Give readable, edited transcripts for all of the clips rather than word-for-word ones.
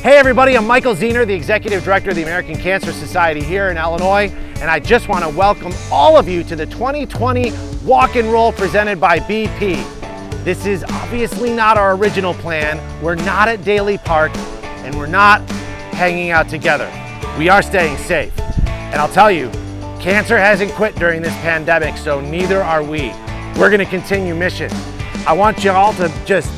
Hey everybody, I'm Michael Zener, the Executive Director of the American Cancer Society here in Illinois, and I just want to welcome all of you to the 2020 Walk and Roll presented by BP. This is obviously not our original plan. We're not at Daly Park, and we're not hanging out together. We are staying safe. And I'll tell you, cancer hasn't quit during this pandemic, so neither are we. We're going to continue mission. I want you all to just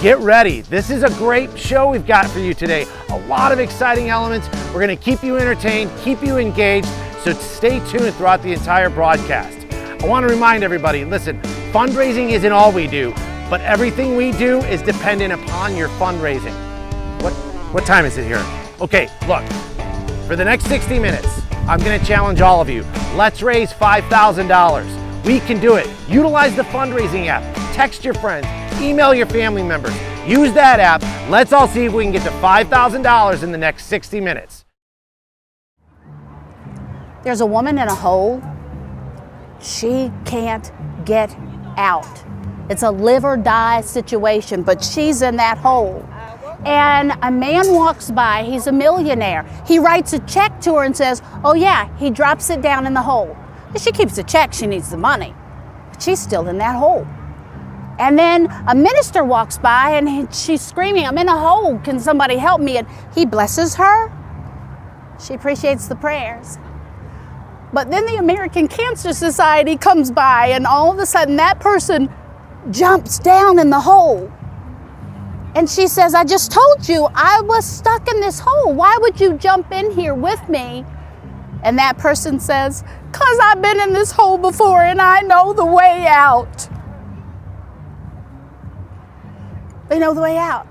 get ready. This is a great show we've got for you today. A lot of exciting elements. We're going to keep you entertained, keep you engaged, so stay tuned throughout the entire broadcast. I want to remind everybody, listen, fundraising isn't all we do, but everything we do is dependent upon your fundraising. What time is it here? Okay, look, for the next 60 minutes, I'm going to challenge all of you. Let's raise $5,000. We can do it. Utilize the fundraising app. Text your friends. Email your family members. Use that app. Let's all see if we can get to $5,000 in the next 60 minutes. There's a woman in a hole. She can't get out. It's a live or die situation, but she's in that hole. And a man walks by, he's a millionaire. He writes a check to her and says, oh yeah, he drops it down in the hole. She keeps the check, she needs the money. But she's still in that hole. And then a minister walks by and she's screaming, I'm in a hole, can somebody help me? And he blesses her. She appreciates the prayers. But then the American Cancer Society comes by and all of a sudden that person jumps down in the hole. And she says, I just told you I was stuck in this hole. Why would you jump in here with me? And that person says, because I've been in this hole before and I know the way out. They know the way out.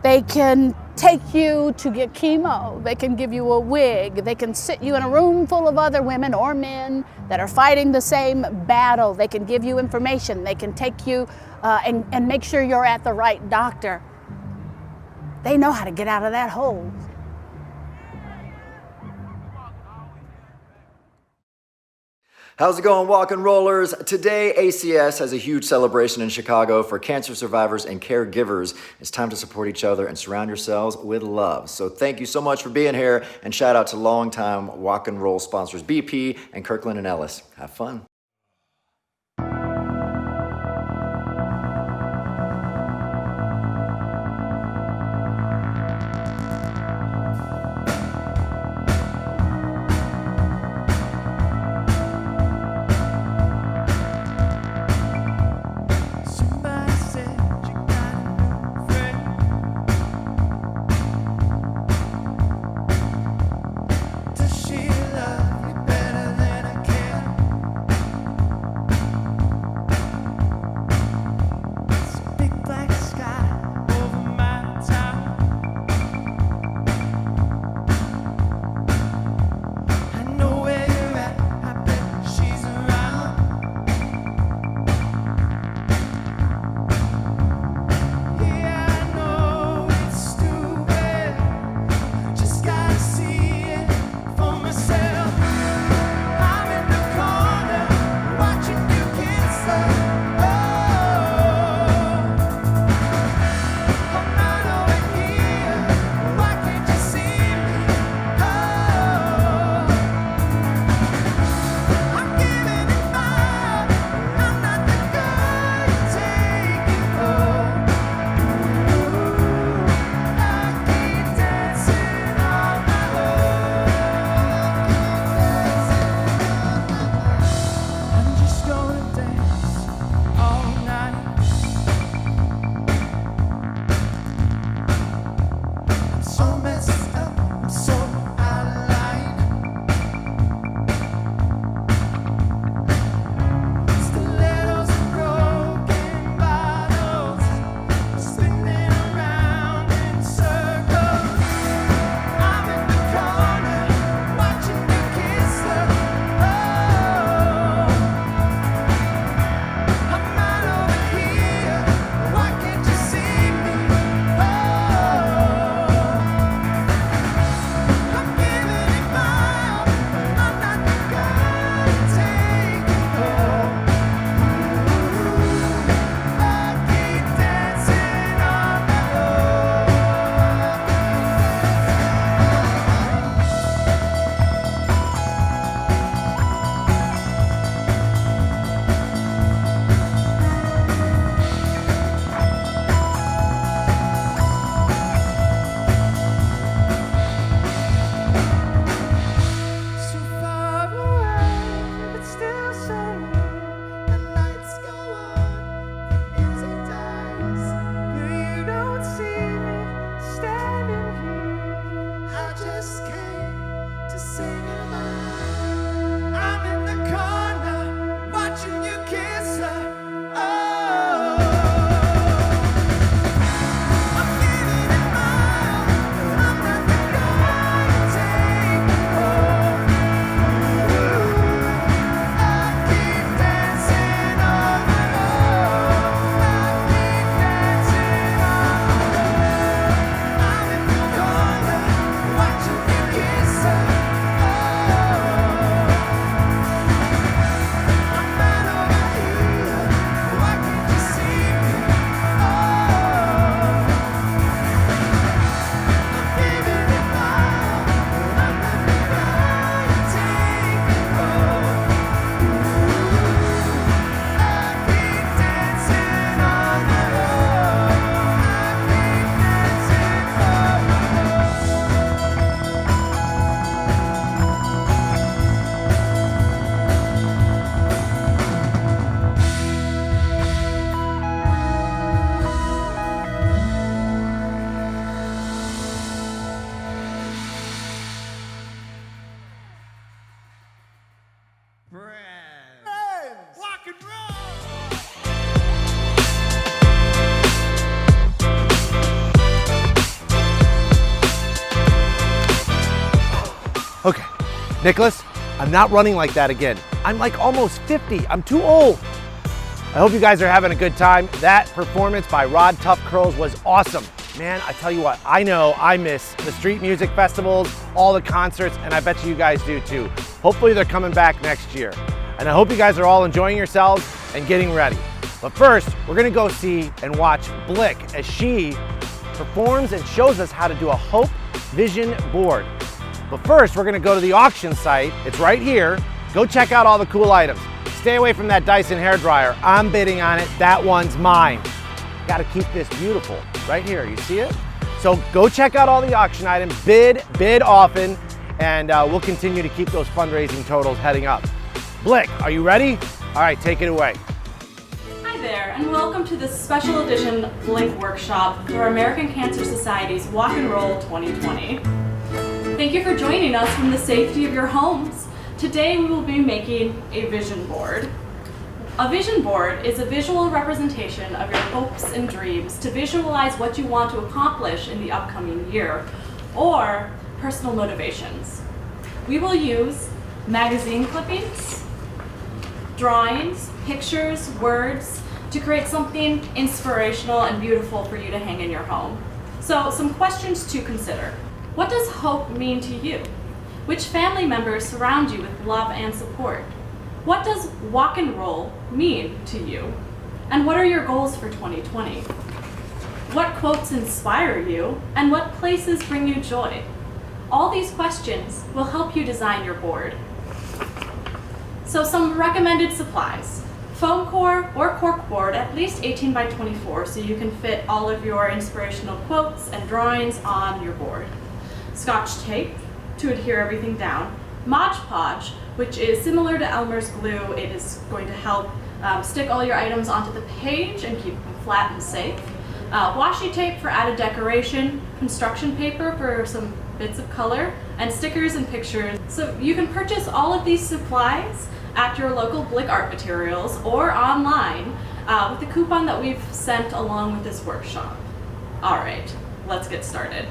They can take you to get chemo. They can give you a wig. They can sit you in a room full of other women or men that are fighting the same battle. They can give you information. They can take you and make sure you're at the right doctor. They know how to get out of that hole. How's it going, Walk and Rollers? Today, ACS has a huge celebration in Chicago for cancer survivors and caregivers. It's time to support each other and surround yourselves with love. So thank you so much for being here, and shout out to longtime Walk and Roll sponsors BP and Kirkland and Ellis. Have fun. Okay, Nicholas, I'm not running like that again. I'm like almost 50, I'm too old. I hope you guys are having a good time. That performance by Rod Tough Curls was awesome. Man, I tell you what, I know I miss the street music festivals, all the concerts, and I bet you guys do too. Hopefully they're coming back next year. And I hope you guys are all enjoying yourselves and getting ready. But first, we're gonna go see and watch Blick as she performs and shows us how to do a Hope Vision board. But first, we're gonna go to the auction site. It's right here. Go check out all the cool items. Stay away from that Dyson hairdryer. I'm bidding on it. That one's mine. Got to keep this beautiful right here. You see it? So go check out all the auction items. Bid often, and we'll continue to keep those fundraising totals heading up. Blick, are you ready? All right, take it away. Hi there, and welcome to this special edition Blick workshop for American Cancer Society's Walk and Roll 2020. Thank you for joining us from the safety of your homes. Today we will be making a vision board. A vision board is a visual representation of your hopes and dreams to visualize what you want to accomplish in the upcoming year, or personal motivations. We will use magazine clippings, drawings, pictures, words to create something inspirational and beautiful for you to hang in your home. So, some questions to consider. What does hope mean to you? Which family members surround you with love and support? What does walk and roll mean to you? And what are your goals for 2020? What quotes inspire you? And what places bring you joy? All these questions will help you design your board. So some recommended supplies. Foam core or cork board, at least 18 by 24, so you can fit all of your inspirational quotes and drawings on your board. Scotch tape to adhere everything down. Mod Podge, which is similar to Elmer's glue. It is going to help stick all your items onto the page and keep them flat and safe. Washi tape for added decoration, construction paper for some bits of color, and stickers and pictures. So you can purchase all of these supplies at your local Blick Art Materials or online with the coupon that we've sent along with this workshop. All right, let's get started.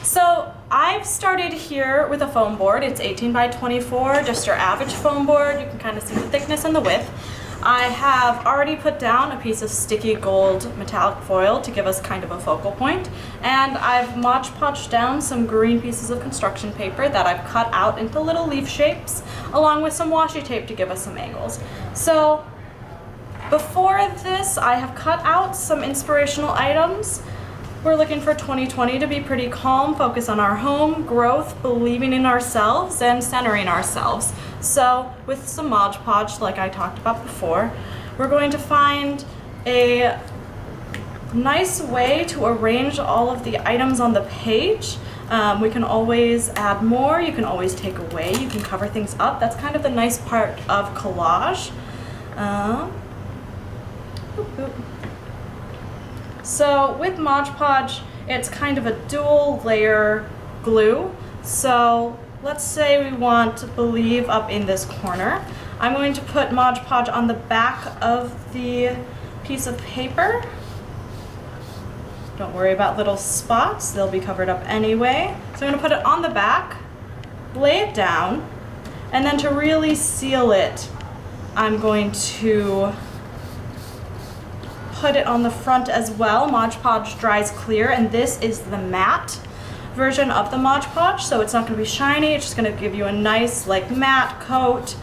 So I've started here with a foam board. It's 18 by 24, just your average foam board. You can kind of see the thickness and the width. I have already put down a piece of sticky gold metallic foil to give us kind of a focal point. And I've Mod Podged down some green pieces of construction paper that I've cut out into little leaf shapes, along with some washi tape to give us some angles. So before this, I have cut out some inspirational items. We're looking for 2020 to be pretty calm, focus on our home, growth, believing in ourselves, and centering ourselves. So with some Mod Podge, like I talked about before, we're going to find a nice way to arrange all of the items on the page. We can always add more, you can always take away, you can cover things up. That's kind of the nice part of collage. So with Mod Podge, it's kind of a dual layer glue. So let's say we want Believe up in this corner. I'm going to put Mod Podge on the back of the piece of paper. Don't worry about little spots, they'll be covered up anyway. So I'm going to put it on the back, lay it down, and then to really seal it, I'm going to put it on the front as well. Mod Podge dries clear, and this is the matte version of the Mod Podge, so it's not going to be shiny. It's just going to give you a nice like matte coat,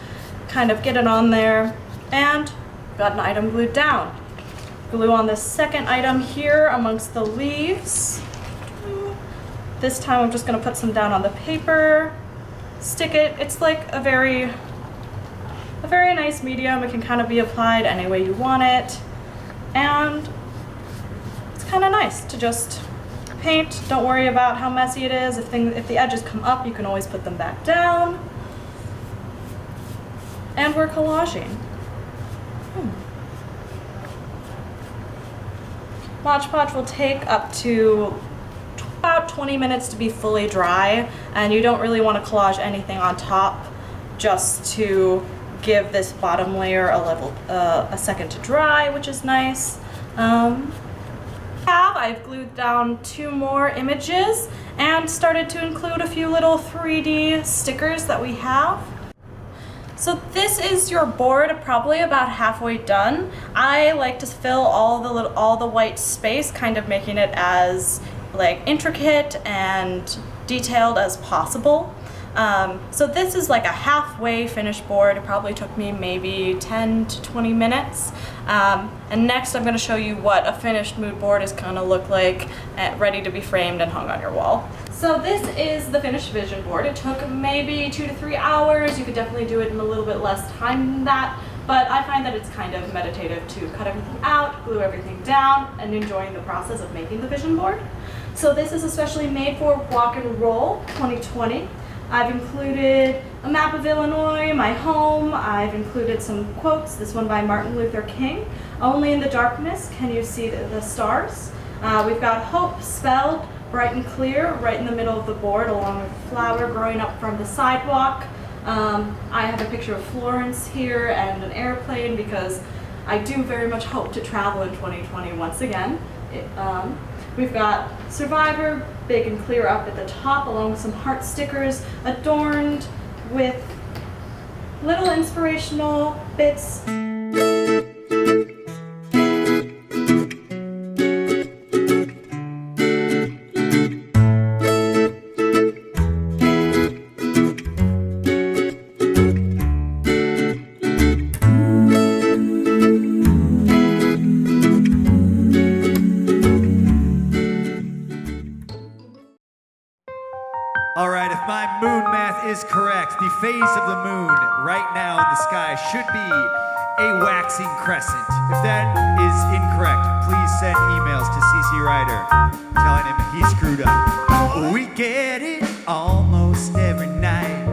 kind of get it on there, and got an item glued down. Glue on the second item here amongst the leaves. This time I'm just going to put some down on the paper, stick it. It's like a very nice medium. It can kind of be applied any way you want it. And it's kind of nice to just paint. Don't worry about how messy it is. If the edges come up, you can always put them back down. And we're collaging. Mod Podge will take up to about 20 minutes to be fully dry, and you don't really want to collage anything on top, just to give this bottom layer a second to dry, which is nice. I've glued down 2 more images and started to include a few little 3D stickers that we have. So this is your board, probably about halfway done. I like to fill all the white space, kind of making it as intricate and detailed as possible. So this is like a halfway finished board. It probably took me maybe 10 to 20 minutes. And next I'm going to show you what a finished mood board is going to look like, ready to be framed and hung on your wall. So this is the finished vision board. It took maybe 2 to 3 hours. You could definitely do it in a little bit less time than that, but I find that it's kind of meditative to cut everything out, glue everything down, and enjoying the process of making the vision board. So this is especially made for Walk and Roll 2020. I've included a map of Illinois, my home. I've included some quotes, this one by Martin Luther King. Only in the darkness can you see the stars. We've got hope spelled bright and clear right in the middle of the board, along with a flower growing up from the sidewalk. I have a picture of Florence here and an airplane because I do very much hope to travel in 2020 once again. We've got Survivor, big and clear up at the top, along with some heart stickers adorned with little inspirational bits. All right, if my moon math is correct, the phase of the moon right now in the sky should be a waxing crescent. If that is incorrect, please send emails to CC Ryder telling him he screwed up. We get it almost every night.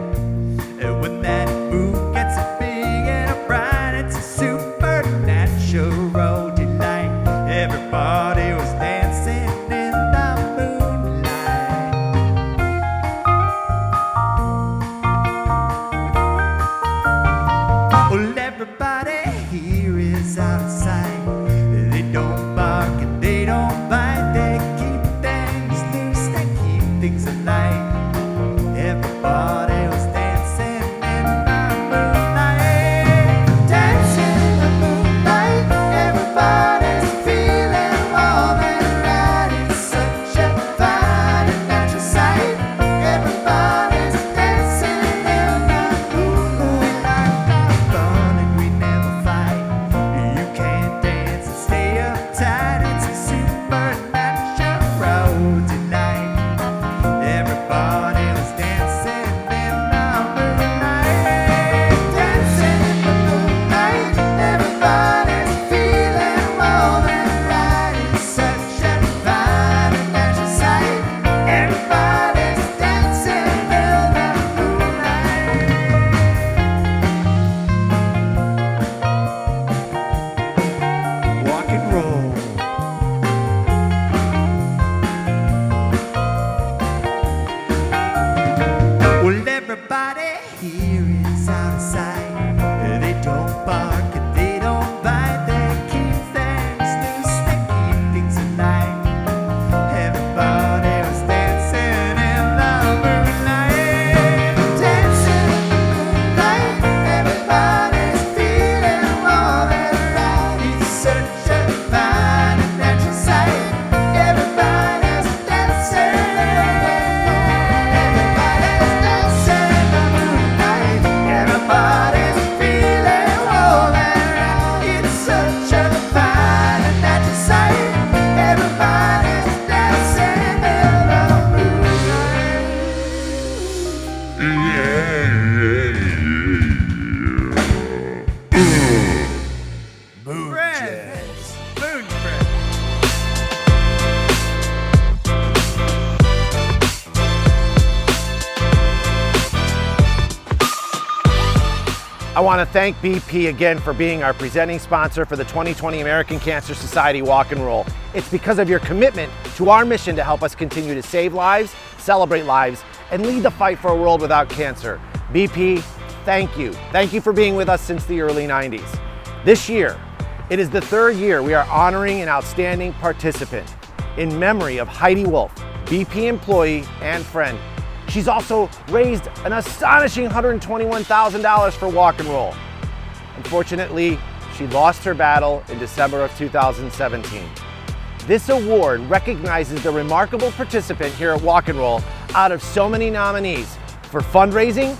When that moon gets a big and a bright, it's a supernatural delight. Everybody was dancing in the moonlight. Well, everybody here is out of sight. They don't bark and they don't bite. They keep things loose, they keep things alive. Everybody was dancing in the moonlight. Dancing in the moonlight. Everybody's feeling warm and right. It's such a fine and natural sight. Everybody's dancing in the moonlight. Fun and we never fight. You can't dance and stay uptight. It's a supernatural delight. Everybody was dancing in the moonlight. Dancing in the moonlight. Everybody's feeling warm and right. It's such a fine and natural sight. Everybody's dancing in the moonlight. Walk and roll. Well, everybody here is out of sight. They don't bark and they don't bite. They keep things loose, they keep things alive. Everybody was dancing in the moonlight. Dancing in the moonlight. Everybody's feeling warm and right. It's such a fine and natural sight. Everybody's dancing in the moonlight. Everybody's feeling warm and right. It's such a fine and natural sight. Everybody's dancing in the moonlight. Moon jazz. Moon breath. I want to thank BP again for being our presenting sponsor for the 2020 American Cancer Society Walk and Roll. It's because of your commitment to our mission to help us continue to save lives, celebrate lives, and lead the fight for a world without cancer. BP, thank you. Thank you for being with us since the early 90s. This year, it is the 3rd year we are honoring an outstanding participant. in memory of Heidi Wolf, BP employee and friend. She's also raised an astonishing $121,000 for Walk and Roll. Unfortunately, she lost her battle in December of 2017. This award recognizes the remarkable participant here at Walk and Roll out of so many nominees for fundraising,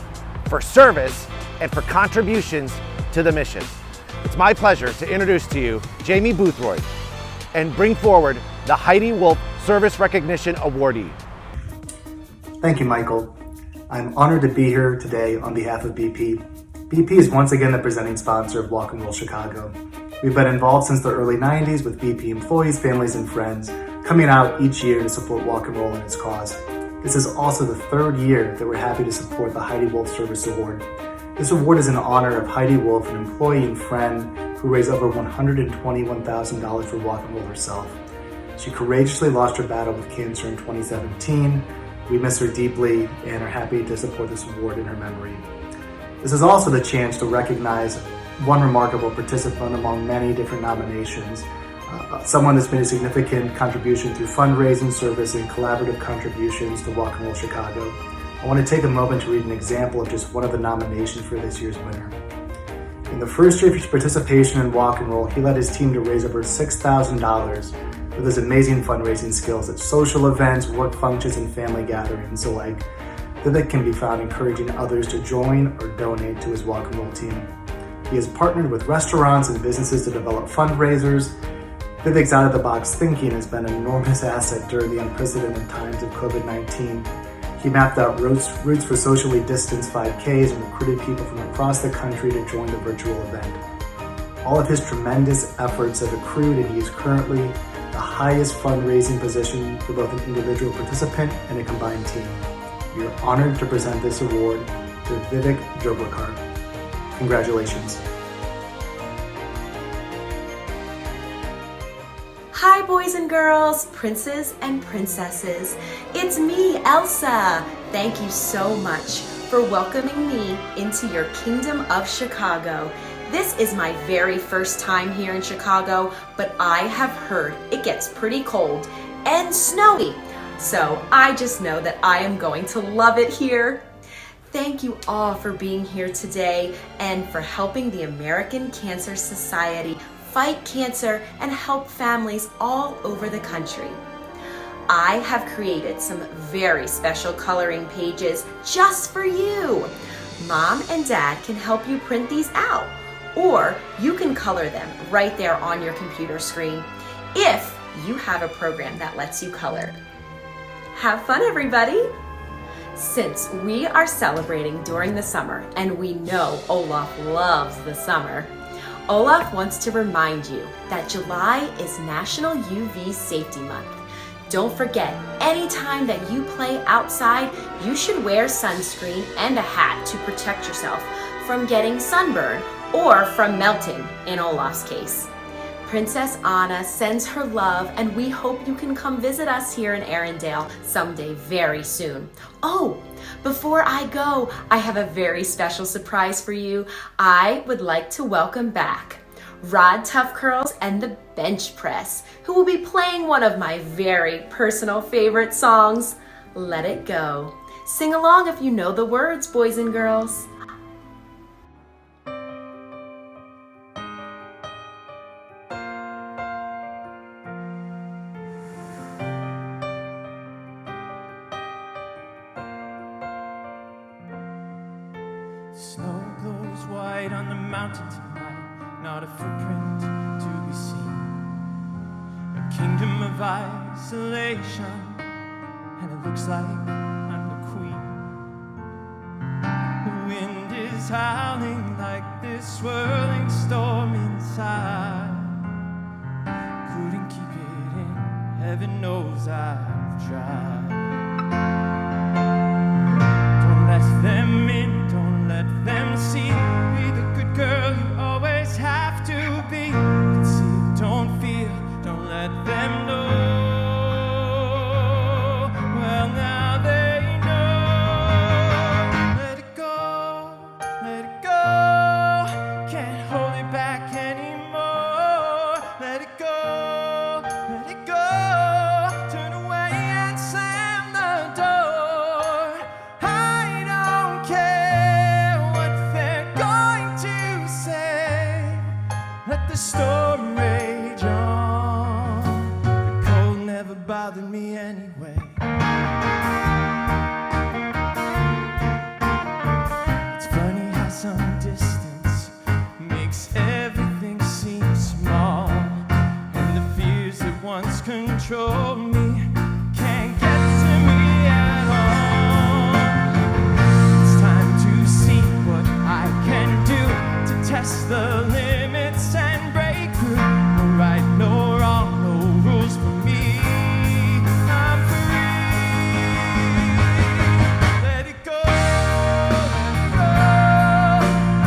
for service, and for contributions to the mission. It's my pleasure to introduce to you Jamie Boothroyd and bring forward the Heidi Wolf Service Recognition Awardee. Thank you, Michael. I'm honored to be here today on behalf of BP. BP is once again the presenting sponsor of Walk and Roll Chicago. We've been involved since the early 90s with BP employees, families, and friends coming out each year to support Walk and Roll and its cause. This is also the third year that we're happy to support the Heidi Wolf Service Award. This award is in honor of Heidi Wolf, an employee and friend who raised over $121,000 for Walk and Roll herself. She courageously lost her battle with cancer in 2017. We miss her deeply and are happy to support this award in her memory. This is also the chance to recognize one remarkable participant among many different nominations, someone that's made a significant contribution through fundraising, service, and collaborative contributions to Walk and Roll Chicago. I want to take a moment to read an example of just one of the nominations for this year's winner. In the first year of his participation in Walk and Roll, he led his team to raise over $6,000 with his amazing fundraising skills at social events, work functions, and family gatherings alike. Vivek can be found encouraging others to join or donate to his Walk and Roll team. He has partnered with restaurants and businesses to develop fundraisers. Vivek's out-of-the-box thinking has been an enormous asset during the unprecedented times of COVID-19. He mapped out routes for socially distanced 5Ks and recruited people from across the country to join the virtual event. All of his tremendous efforts have accrued, and he is currently the highest fundraising position for both an individual participant and a combined team. We are honored to present this award to Vivek Joblekar. Congratulations. Hi boys and girls, princes and princesses. It's me, Elsa. Thank you so much for welcoming me into your kingdom of Chicago. This is my very first time here in Chicago, but I have heard it gets pretty cold and snowy. So I just know that I am going to love it here. Thank you all for being here today and for helping the American Cancer Society fight cancer and help families all over the country. I have created some very special coloring pages just for you. Mom and Dad can help you print these out, or you can color them right there on your computer screen if you have a program that lets you color. Have fun, everybody! Since we are celebrating during the summer, and we know Olaf loves the summer, Olaf wants to remind you that July is National UV Safety Month. Don't forget, anytime that you play outside, you should wear sunscreen and a hat to protect yourself from getting sunburn or from melting, in Olaf's case. Princess Anna sends her love, and we hope you can come visit us here in Arendelle someday very soon. Oh, before I go, I have a very special surprise for you. I would like to welcome back Rod Tough Curls and the Bench Press, who will be playing one of my very personal favorite songs, Let It Go. Sing along if you know the words, boys and girls. Snow glows white on the mountain tonight, not a footprint to be seen. A kingdom of isolation, and it looks like I'm the queen. The wind is howling like this swirling storm inside. Couldn't keep it in, heaven knows I've tried. Don't let them in, don't let them see. Be the good girl you always have to be. Conceal, don't feel, don't let them know. Well, now they know. Let it go, let it go. Can't hold it back anymore. Let it go, let it go. once controlled me can't get to me at all. It's time to see what I can do to test the limits and break through. No right, no wrong, no rules for me. I'm free. Let it go, let it go.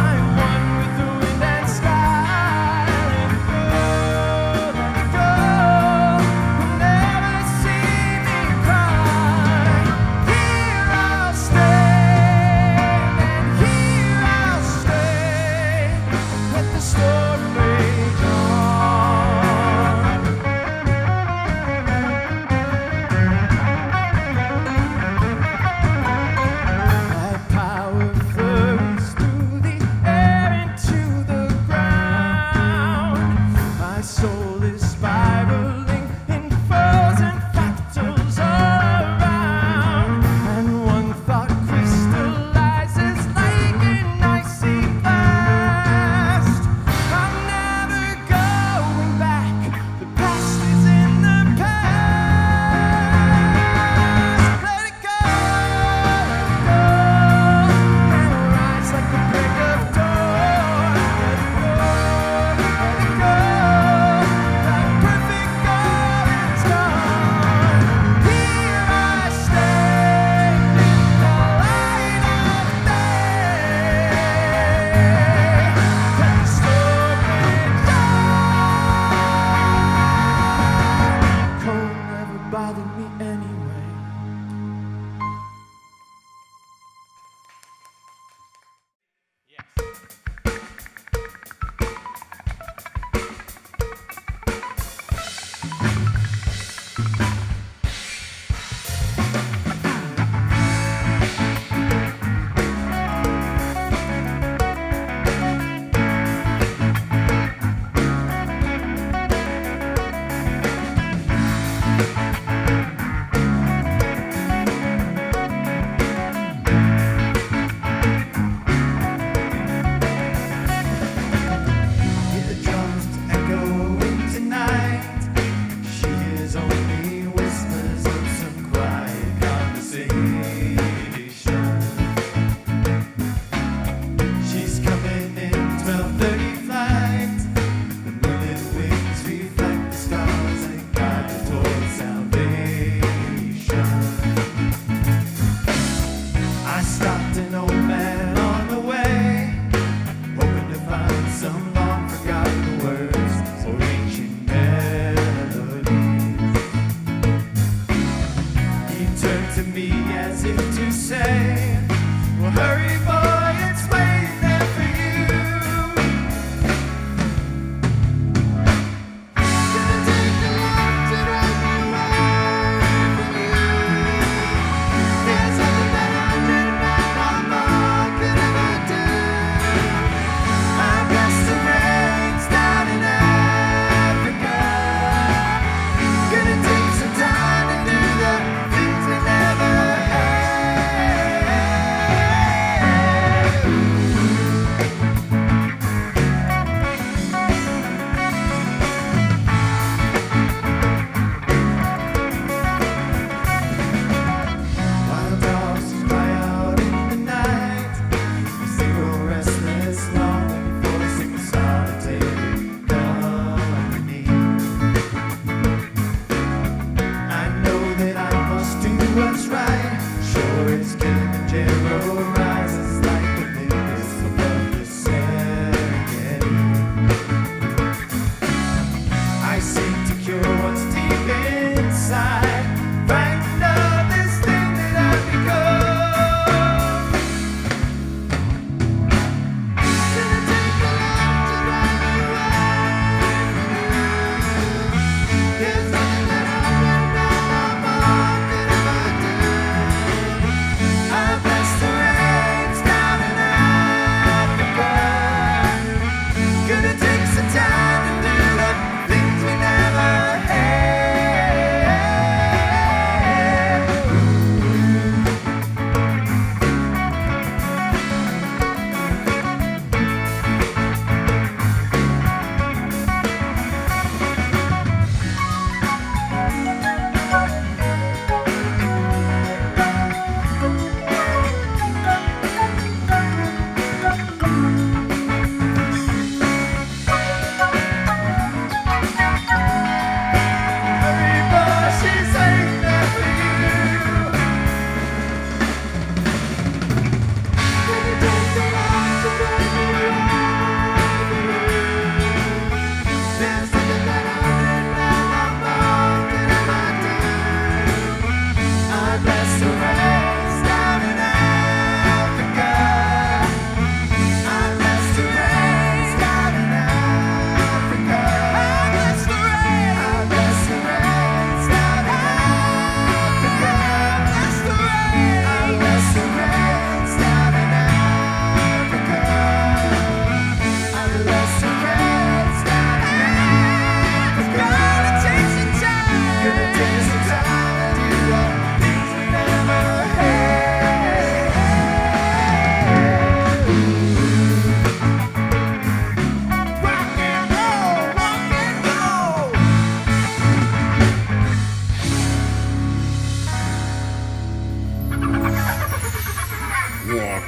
I'm one with the wind and sky. Let it go, let it go. You'll never see me cry. Here I'll stand, and here I'll stay. Let the story rage on. My power flows through the air into the ground. My soul is spiraling in frozen fractals all around. And one thought crystallizes like an icy blast. I'm never going back. The past is in the past. Let it go, let it go. And rise like the break of dawn. Let it go, let it go. That perfect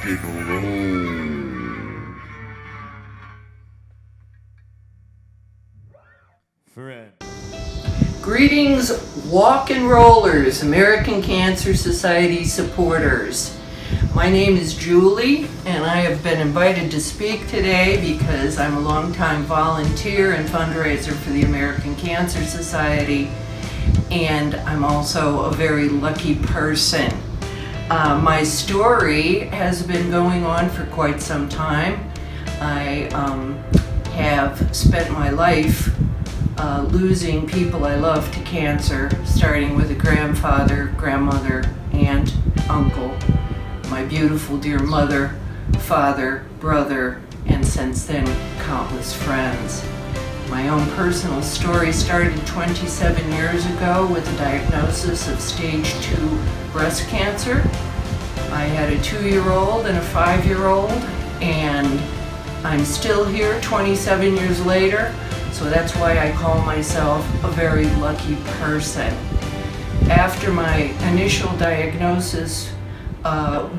and roll. Friend. Greetings, walk and rollers, American Cancer Society supporters. My name is Julie, and I have been invited to speak today because I'm a longtime volunteer and fundraiser for the American Cancer Society, and I'm also a very lucky person. My story has been going on for quite some time. I have spent my life losing people I love to cancer, starting with a grandfather, grandmother, aunt, uncle, my beautiful dear mother, father, brother, and since then countless friends. My own personal story started 27 years ago with a diagnosis of stage 2 breast cancer. I had a 2-year-old and a 5-year-old, and I'm still here 27 years later, so that's why I call myself a very lucky person. After my initial diagnosis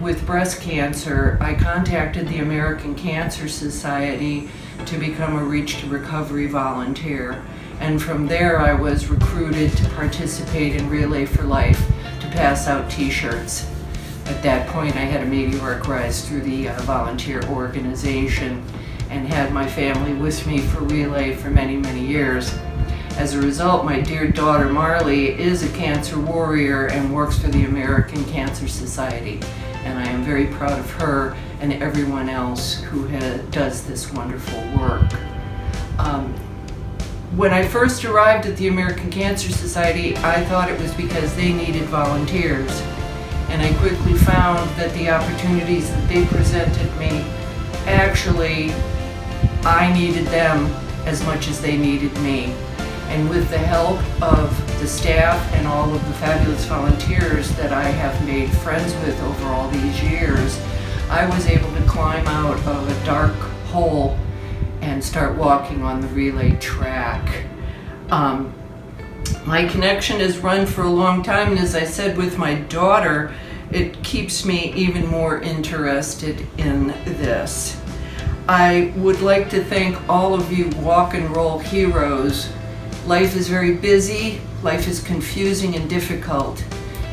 with breast cancer, I contacted the American Cancer Society to become a Reach to Recovery volunteer. And from there I was recruited to participate in Relay for Life to pass out t-shirts. At that point I had a meteoric rise through the volunteer organization and had my family with me for Relay for many, many years. As a result, my dear daughter Marley is a cancer warrior and works for the American Cancer Society. And I am very proud of her and everyone else who does this wonderful work. When I first arrived at the American Cancer Society, I thought it was because they needed volunteers. And I quickly found that the opportunities that they presented me, actually, I needed them as much as they needed me. And with the help of the staff and all of the fabulous volunteers that I have made friends with over all these years, I was able to climb out of a dark hole and start walking on the relay track. My connection has run for a long time, and as I said with my daughter, it keeps me even more interested in this. I would like to thank all of you walk and roll heroes. Life is very busy, life is confusing and difficult,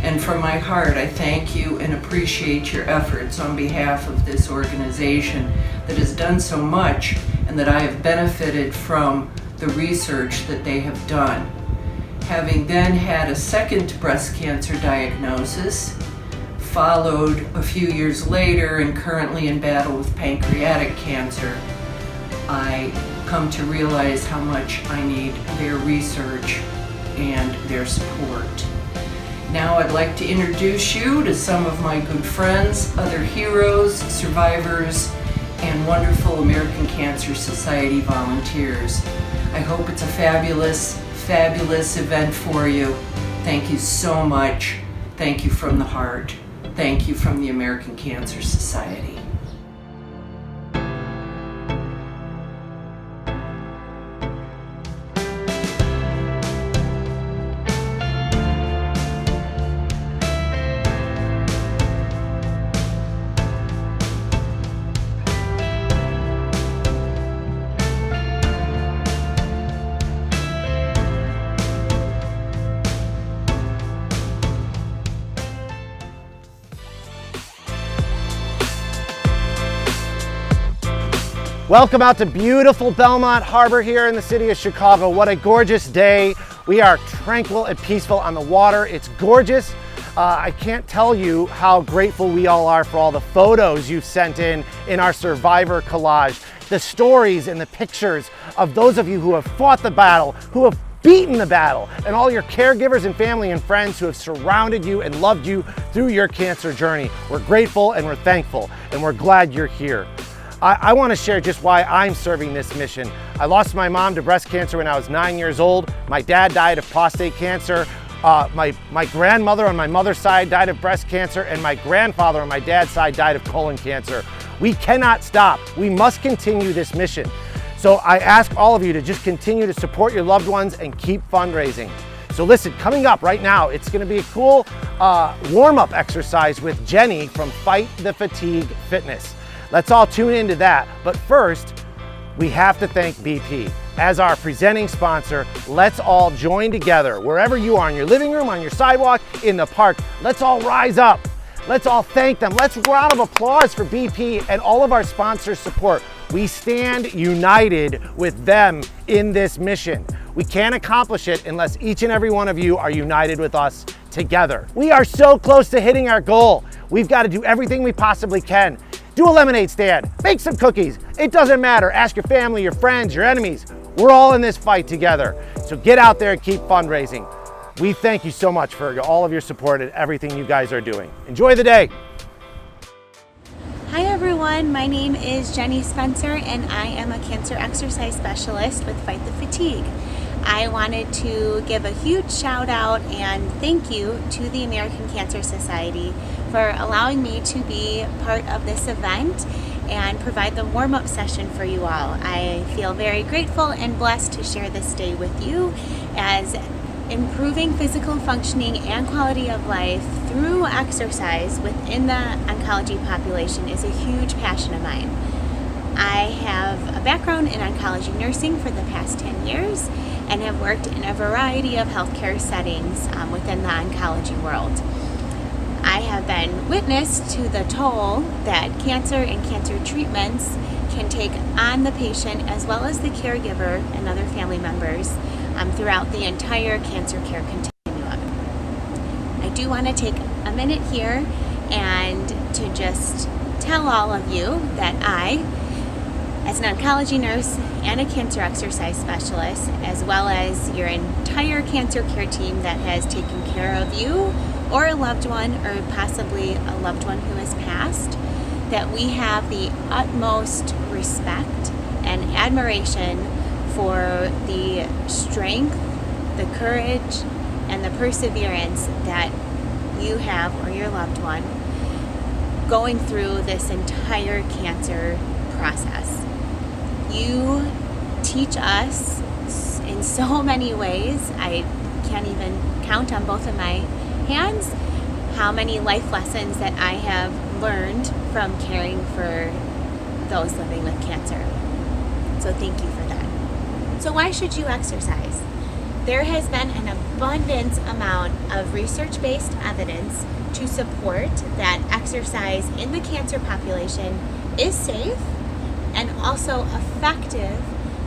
and from my heart I thank you and appreciate your efforts on behalf of this organization that has done so much and that I have benefited from the research that they have done. Having then had a second breast cancer diagnosis, followed a few years later and currently in battle with pancreatic cancer, I come to realize how much I need their research and their support. Now I'd like to introduce you to some of my good friends, other heroes, survivors, and wonderful American Cancer Society volunteers. I hope it's a fabulous, fabulous event for you. Thank you so much. Thank you from the heart. Thank you from the American Cancer Society. Welcome out to beautiful Belmont Harbor here in the city of Chicago. What a gorgeous day. We are tranquil and peaceful on the water. It's gorgeous. I can't tell you how grateful we all are for all the photos you've sent in our survivor collage. The stories and the pictures of those of you who have fought the battle, who have beaten the battle, and all your caregivers and family and friends who have surrounded you and loved you through your cancer journey. We're grateful and we're thankful, and we're glad you're here. I want to share just why I'm serving this mission. I lost my mom to breast cancer when I was 9 years old. My dad died of prostate cancer. My grandmother on my mother's side died of breast cancer, and my grandfather on my dad's side died of colon cancer. We cannot stop. We must continue this mission. So I ask all of you to just continue to support your loved ones and keep fundraising. So listen, coming up right now, it's gonna be a cool warm-up exercise with Jenny from Fight the Fatigue Fitness. Let's all tune into that. But first, we have to thank BP. As our presenting sponsor, let's all join together. Wherever you are, in your living room, on your sidewalk, in the park, let's all rise up. Let's all thank them. Let's round of applause for BP and all of our sponsors' support. We stand united with them in this mission. We can't accomplish it unless each and every one of you are united with us together. We are so close to hitting our goal. We've got to do everything we possibly can. Do a lemonade stand, bake some cookies. It doesn't matter. Ask your family, your friends, your enemies. We're all in this fight together. So get out there and keep fundraising. We thank you so much for all of your support and everything you guys are doing. Enjoy the day. Hi everyone, my name is Jenny Spencer and I am a cancer exercise specialist with Fight the Fatigue. I wanted to give a huge shout out and thank you to the American Cancer Society for allowing me to be part of this event and provide the warm-up session for you all. I feel very grateful and blessed to share this day with you, as improving physical functioning and quality of life through exercise within the oncology population is a huge passion of mine. I have a background in oncology nursing for the past 10 years and have worked in a variety of healthcare settings within the oncology world. I have been witness to the toll that cancer and cancer treatments can take on the patient as well as the caregiver and other family members throughout the entire cancer care continuum. I do want to take a minute here and to just tell all of you that I, as an oncology nurse and a cancer exercise specialist, as well as your entire cancer care team that has taken care of you or a loved one, or possibly a loved one who has passed, that we have the utmost respect and admiration for the strength, the courage, and the perseverance that you have or your loved one going through this entire cancer process. You teach us in so many ways. I can't even count on both of my hands how many life lessons that I have learned from caring for those living with cancer. So thank you for that. So why should you exercise? There has been an abundant amount of research-based evidence to support that exercise in the cancer population is safe and also effective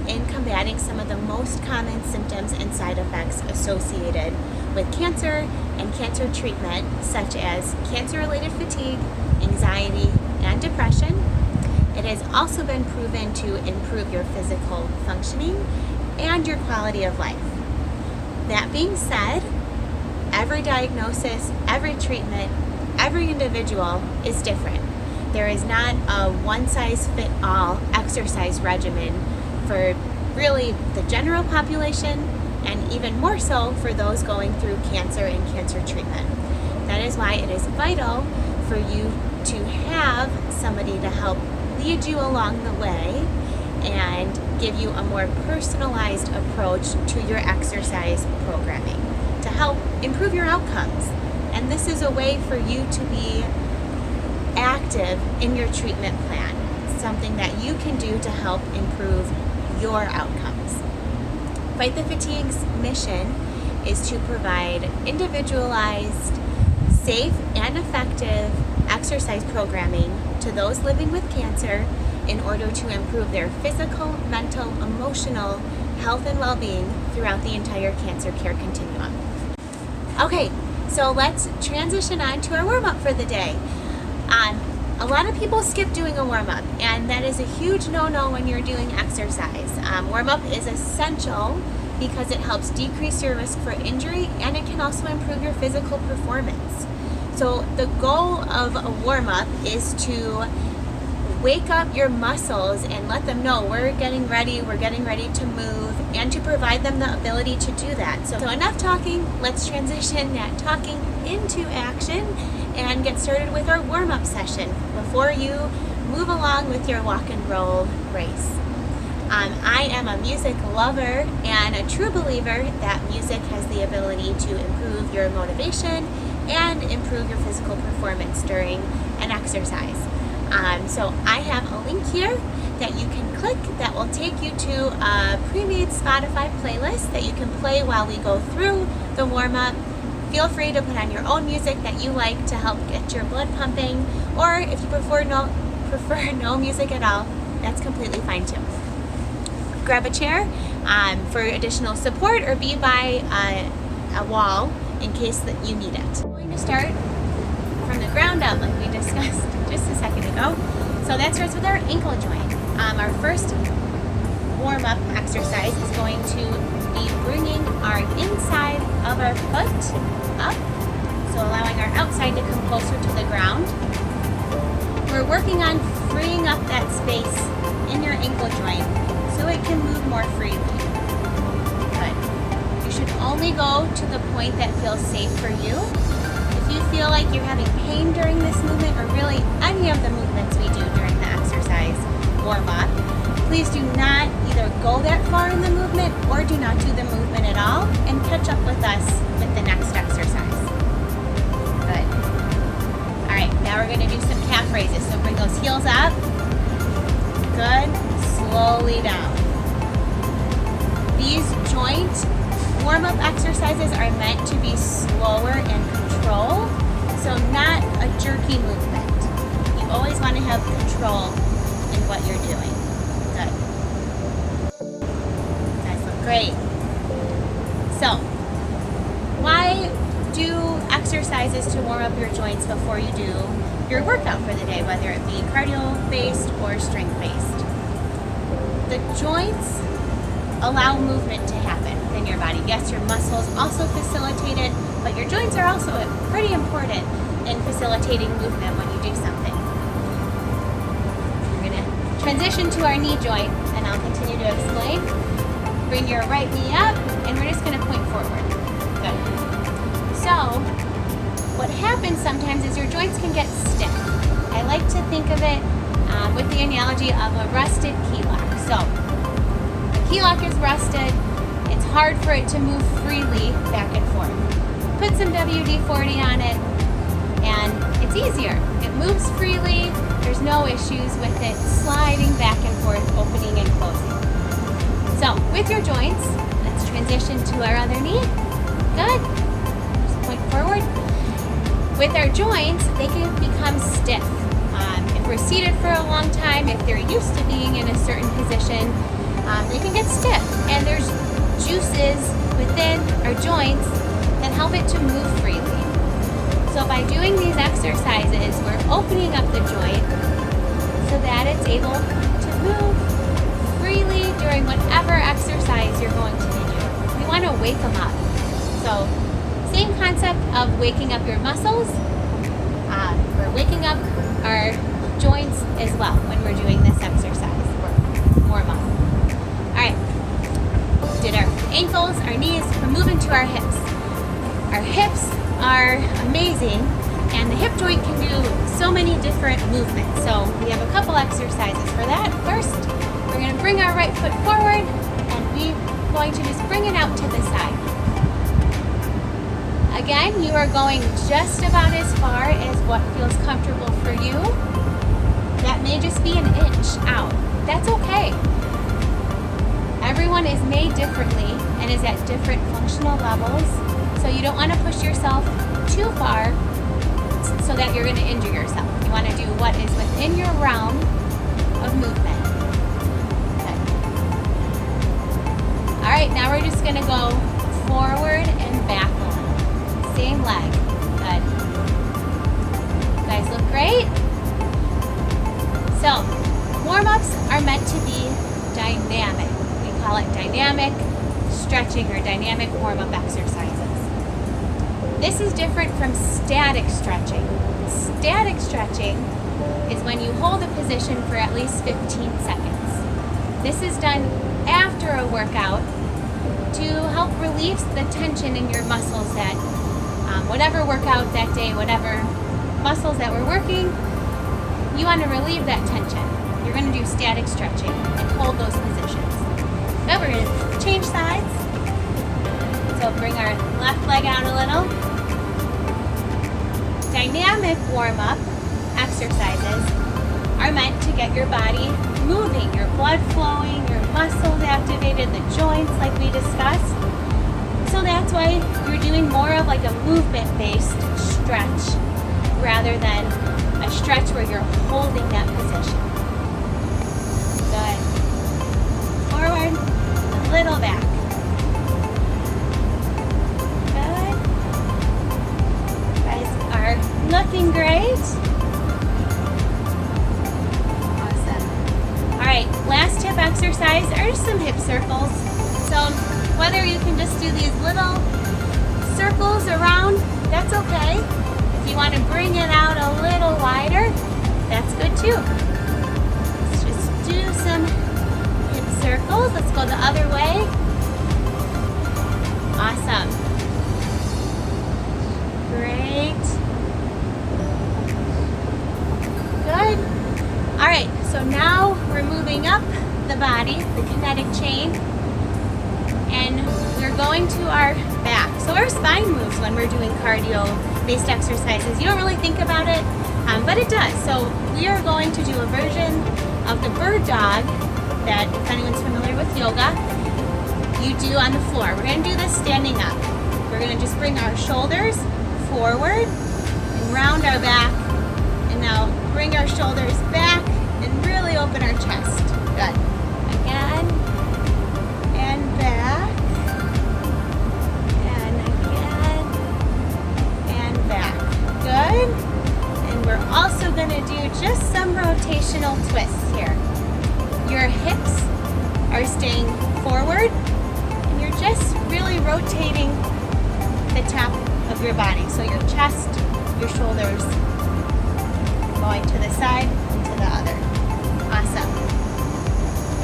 in combating some of the most common symptoms and side effects associated with cancer and cancer treatment, such as cancer-related fatigue, anxiety, and depression. It has also been proven to improve your physical functioning and your quality of life. That being said, every diagnosis, every treatment, every individual is different. There is not a one-size-fits-all exercise regimen for really the general population, and even more so for those going through cancer and cancer treatment. That is why it is vital for you to have somebody to help lead you along the way and give you a more personalized approach to your exercise programming to help improve your outcomes. And this is a way for you to be active in your treatment plan, something that you can do to help improve your outcomes. Fight the Fatigue's mission is to provide individualized, safe, and effective exercise programming to those living with cancer in order to improve their physical, mental, emotional health and well-being throughout the entire cancer care continuum. Okay, so let's transition on to our warm-up for the day. A lot of people skip doing a warm-up, and that is a huge no-no when you're doing exercise. Warm-up is essential because it helps decrease your risk for injury, and it can also improve your physical performance. So the goal of a warm-up is to wake up your muscles and let them know we're getting ready to move, and to provide them the ability to do that. So enough talking, let's transition that talking into action and get started with our warm-up session before you move along with your walk and roll race. I am a music lover and a true believer that music has the ability to improve your motivation and improve your physical performance during an exercise. So I have a link here that you can click that will take you to a pre-made Spotify playlist that you can play while we go through the warm-up. Feel free to put on your own music that you like to help get your blood pumping, or if you prefer no music at all, that's completely fine too. Grab a chair for additional support, or be by a wall in case that you need it. We're going to start from the ground up like we discussed just a second ago. So that starts with our ankle joint. Our first warm-up exercise is going to be bringing our inside of our foot up, so allowing our outside to come closer to the ground. We're working on freeing up that space in your ankle joint so it can move more freely. Good. You should only go to the point that feels safe for you. If you feel like you're having pain during this movement, or really any of the movements we do during the exercise warm-up, please do not either go that far in the movement or do not do the movement at all, and catch up with us with the next exercise. Good. All right, now we're going to do some calf raises. So bring those heels up. Good. Slowly down. These joint warm-up exercises are meant to be slower and controlled, so not a jerky movement. You always want to have control in what you're doing. Good. You guys look great. So, why do exercises to warm up your joints before you do your workout for the day, whether it be cardio-based or strength-based? The joints allow movement to happen in your body. Yes, your muscles also facilitate it, but your joints are also pretty important in facilitating movement when you do something. We're going to transition to our knee joint, and I'll continue to explain. Bring your right knee up, and we're just going to point forward. Good. So, what happens sometimes is your joints can get stiff. I like to think of it with the analogy of a rusted key lock. So, the key lock is rusted. It's hard for it to move freely back and forth. Put some WD-40 on it, and it's easier. It moves freely. There's no issues with it sliding back and forth, opening and closing. So, with your joints, let's transition to our other knee. Good. Just point forward. With our joints, they can become stiff. If we're seated for a long time, if they're used to being in a certain position, they can get stiff. And there's juices within our joints that help it to move freely. So by doing these exercises, we're opening up the joint so that it's able to move freely during whatever exercise you're going to be doing. We want to wake them up. So same concept of waking up your muscles. We're waking up our joints as well when we're doing this exercise. Warm up. All right. Did our ankles, our knees. We're moving to our hips. Our hips are amazing, and the hip joint can do so many different movements. So we have a couple exercises for that. First, we're going to bring our right foot forward, and we're going to just bring it out to the side. Again, you are going just about as far as what feels comfortable for you. That may just be an inch out. That's okay. Everyone is made differently and is at different functional levels, so you don't want to push yourself too far so that you're going to injure yourself. You want to do what is within your realm of movement. Okay. All right, now we're just going to go forward and back a little. Same leg. Good. You guys look great. So, warm-ups are meant to be dynamic. We call it dynamic stretching or dynamic warm-up exercises. This is different from static stretching. Static stretching is when you hold a position for at least 15 seconds. This is done after a workout to help relieve the tension in your muscles that whatever workout that day, whatever muscles that we're working, you want to relieve that tension. You're going to do static stretching and hold those positions. Now we're going to change sides. So bring our left leg out a little. Dynamic warm-up exercises are meant to get your body moving, your blood flowing, your muscles activated, the joints like we discussed. So that's why you're doing more of like a movement-based stretch rather than a stretch where you're holding that position. Good. Forward, a little back. Good. You guys are looking great. Awesome. All right, last hip exercise are some hip circles. So whether you can just do these little circles around, that's okay. If you want to bring it out a little wider, that's good too. Let's just do some hip circles. Let's go the other way. Awesome. Great. Good. All right, so now we're moving up the body, the kinetic chain, and we're going to our back. So our spine moves when we're doing cardio-based exercises. You don't really think about it, but it does. So we are going to do a version of the bird dog that, if anyone's familiar with yoga, you do on the floor. We're going to do this standing up. We're going to just bring our shoulders forward and round our back, and now bring our shoulders back and really open our chest. Good. Again, and back, and again, and back. Good. And we're also going to do just some rotational twists here. Your hips are staying forward, and you're just really rotating the top of your body. So your chest, your shoulders, going to the side and to the other. Awesome.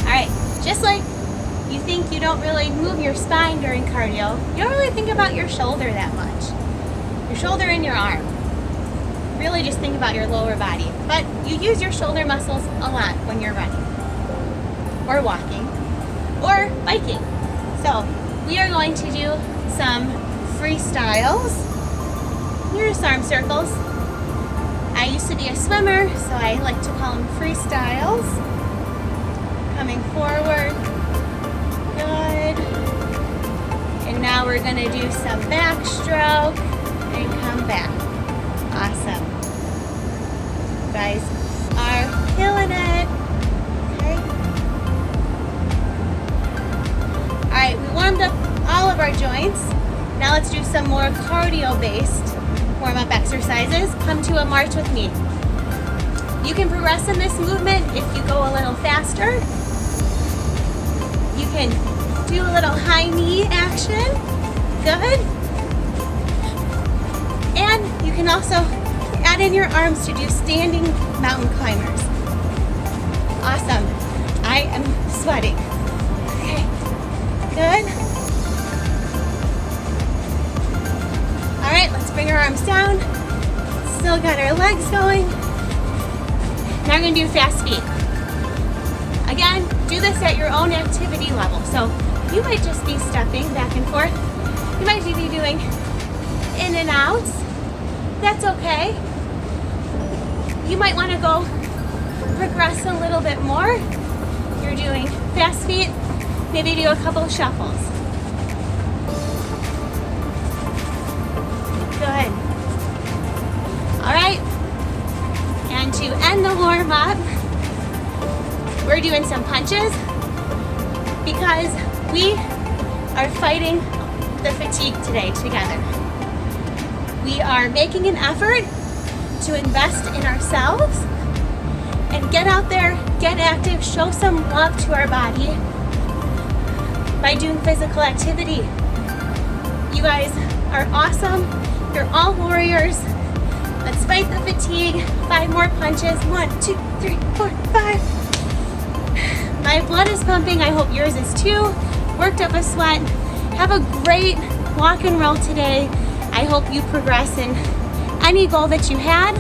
All right, just like you think you don't really move your spine during cardio, you don't really think about your shoulder that much. Your shoulder and your arm. Really just think about your lower body. But you use your shoulder muscles a lot when you're running, or walking, or biking. So we are going to do some freestyles. Here are arm circles. I used to be a swimmer, so I like to call them freestyles. Coming forward. Good. And now we're going to do some backstroke and come back. Awesome. You guys are killing it. Okay. All right, we warmed up all of our joints. Now let's do some more cardio-based warm-up exercises. Come to a march with me. You can progress in this movement if you go a little faster. You can do a little high knee action. Good. And you can also add in your arms to do standing mountain climbers. Awesome. I am sweating. Okay. Good. All right, let's bring our arms down. Still got our legs going. Now we're going to do fast feet. Again, do this at your own activity level. So you might just be stepping back and forth. You might be doing in and outs. That's okay. You might want to go progress a little bit more. You're doing fast feet. Maybe do a couple shuffles. Good. All right. And to end the warm up, we're doing some punches because we are fighting the fatigue today together. We are making an effort to invest in ourselves and get out there, get active, show some love to our body by doing physical activity. You guys are awesome. You're all warriors. Let's fight the fatigue. 5 more punches. 1, 2, 3, 4, 5. My blood is pumping. I hope yours is too. Worked up a sweat. Have a great walk and roll today. I hope you progress in any goal that you had.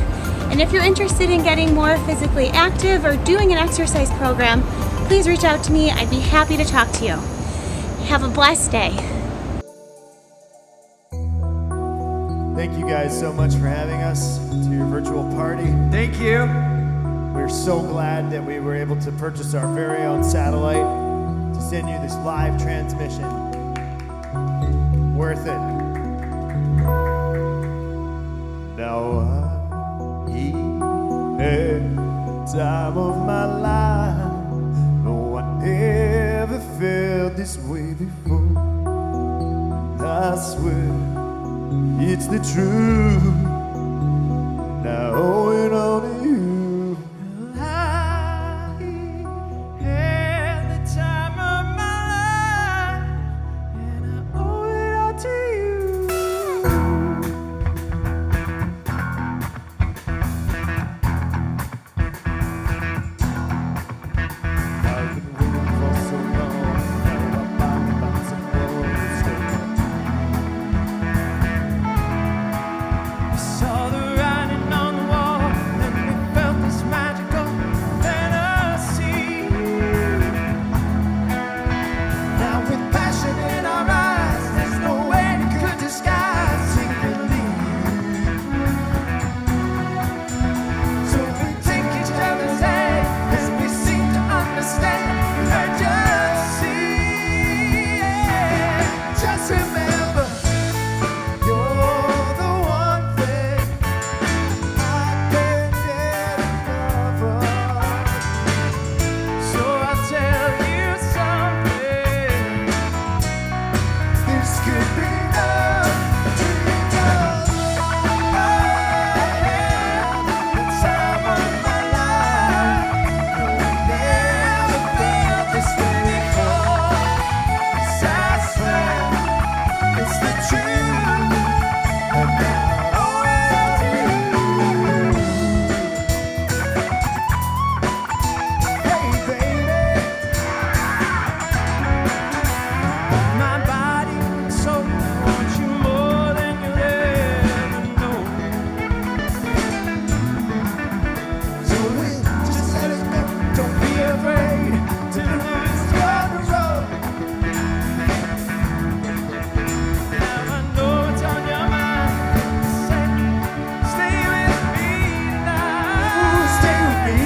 And if you're interested in getting more physically active or doing an exercise program, please reach out to me. I'd be happy to talk to you. Have a blessed day. Thank you guys so much for having us to your virtual party. Thank you. We're so glad that we were able to purchase our very own satellite to send you this live transmission. Worth it. Now I had the time of my life. No, I never felt this way before. I swear it's the truth. Now owing on to you. I had the time of my life, and I owe it all to you. I've been waiting for so long. Now I finally found someone to stay. I saw the writing on the wall, and we felt this magical fantasy. Now with passion in our eyes, there's no way we could disguise secretly. So we take each other's hand as we seem to understand urgency. Just remember, you're the one thing I can't get enough of. So I'll tell you something. This could be love because I had the time of my life. No, I never felt this way before. 'Cause I swear it's the truth. And now I owe it all to you. Hey, baby. My body and soul want you more than you'll ever know. So just let us go. Don't be afraid to lose your road. Now I know it's on your mind. Stay with me tonight. Stay with me.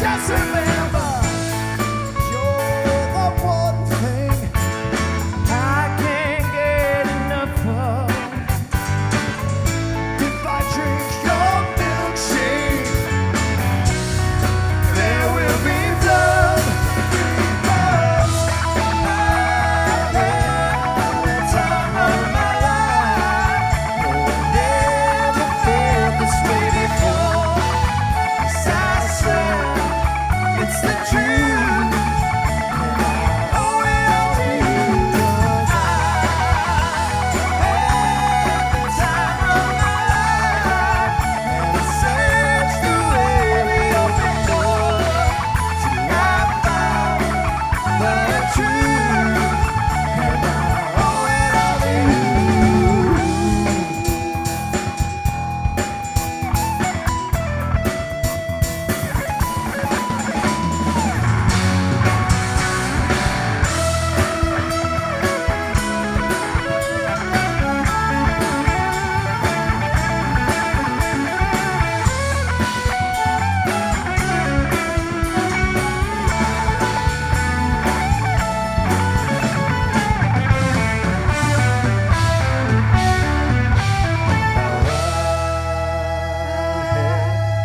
Just remember, you're the one thing I can't get enough of. If I drink your milkshake, there will be blood. Because I had the time of my life. No, I never felt this way before. 'Cause I swear it's the truth. And I owe it all to you. 'Cause I had the time of my life. And I searched the way we opened doors till I found the truth. And I owe it all to you.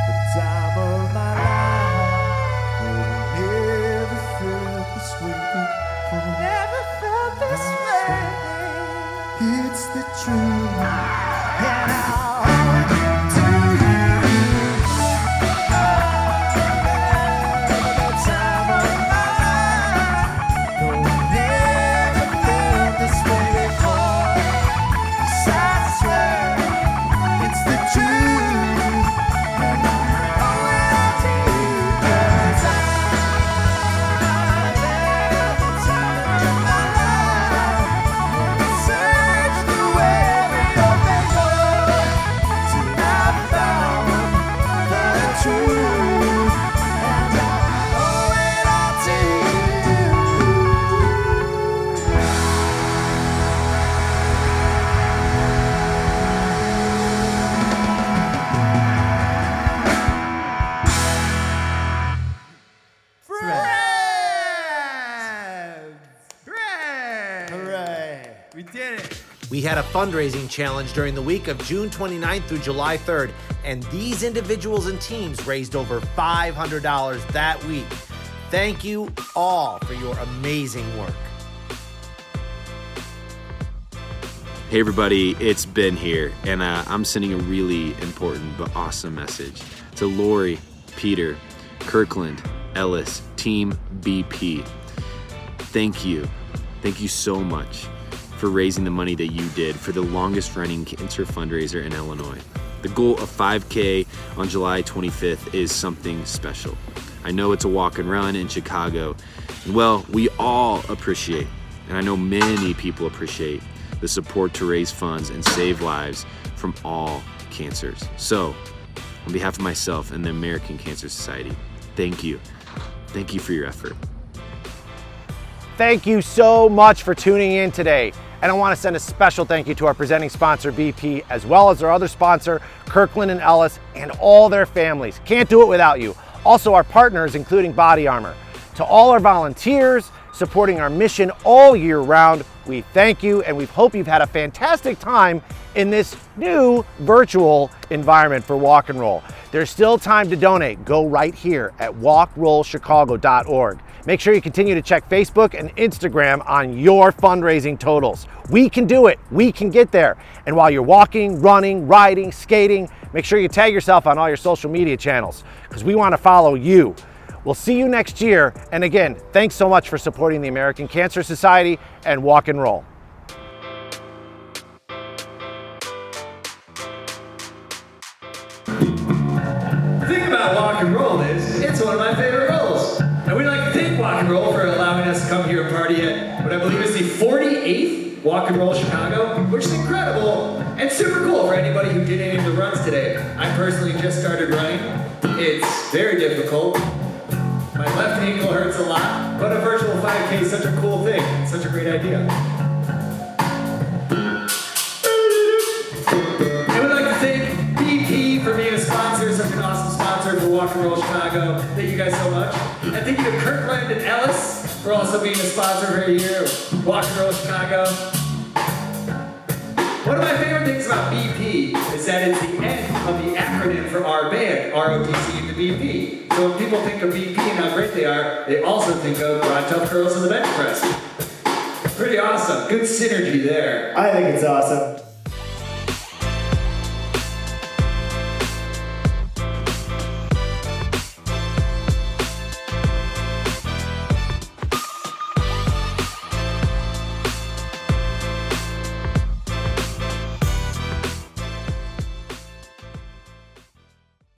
The time of my life. Never felt this way before. Never felt this way. It's the truth. And I owe it to you. The time of my life. No, never felt this way before. 'Cause I swear it's the truth. And I owe it all to you. 'Cause I had the time of my life. And I searched the way we opened doors till We had a fundraising challenge during the week of June 29th through July 3rd, and these individuals and teams raised over $500 that week. Thank you all for your amazing work. Hey everybody, it's Ben here, and I'm sending a really important but awesome message to Lori, Peter, Kirkland, Ellis, Team BP. Thank you. Thank you so much for raising the money that you did for the longest running cancer fundraiser in Illinois. The goal of 5K on July 25th is something special. I know it's a walk and run in Chicago. Well, we all appreciate, and I know many people appreciate, the support to raise funds and save lives from all cancers. So, on behalf of myself and the American Cancer Society, thank you. Thank you for your effort. Thank you so much for tuning in today. And I want to send a special thank you to our presenting sponsor, BP, as well as our other sponsor, Kirkland and Ellis, and all their families. Can't do it without you. Also our partners, including Body Armor. To all our volunteers supporting our mission all year round, we thank you, and we hope you've had a fantastic time in this new virtual environment for Walk and Roll. There's still time to donate. Go right here at walkrollchicago.org. Make sure you continue to check Facebook and Instagram on your fundraising totals. We can do it. We can get there. And while you're walking, running, riding, skating, make sure you tag yourself on all your social media channels because we want to follow you. We'll see you next year. And again, thanks so much for supporting the American Cancer Society and Walk and Roll. The thing about Walk and Roll is it's one of my favorite roles. And we'd like to thank Walk and Roll for allowing us to come here and party at what I believe is the 48th Walk and Roll Chicago, which is incredible and super cool for anybody who did any of the runs today. I personally just started running. It's very difficult. My left ankle hurts a lot, but a virtual 5K is such a cool thing. It's such a great idea. And we'd like to thank BP for being a sponsor, such an awesome sponsor for Walk and Roll Chicago. Thank you guys so much. And thank you to Kirkland and Ellis for also being a sponsor for a year of Walk and Roll Chicago. One of my favorite things about BP is that it's the end of the acronym for our band, ROTC to BP. So when people think of BP and how great they are, they also think of Broad Tough Curls and the bench press. Pretty awesome. Good synergy there. I think it's awesome.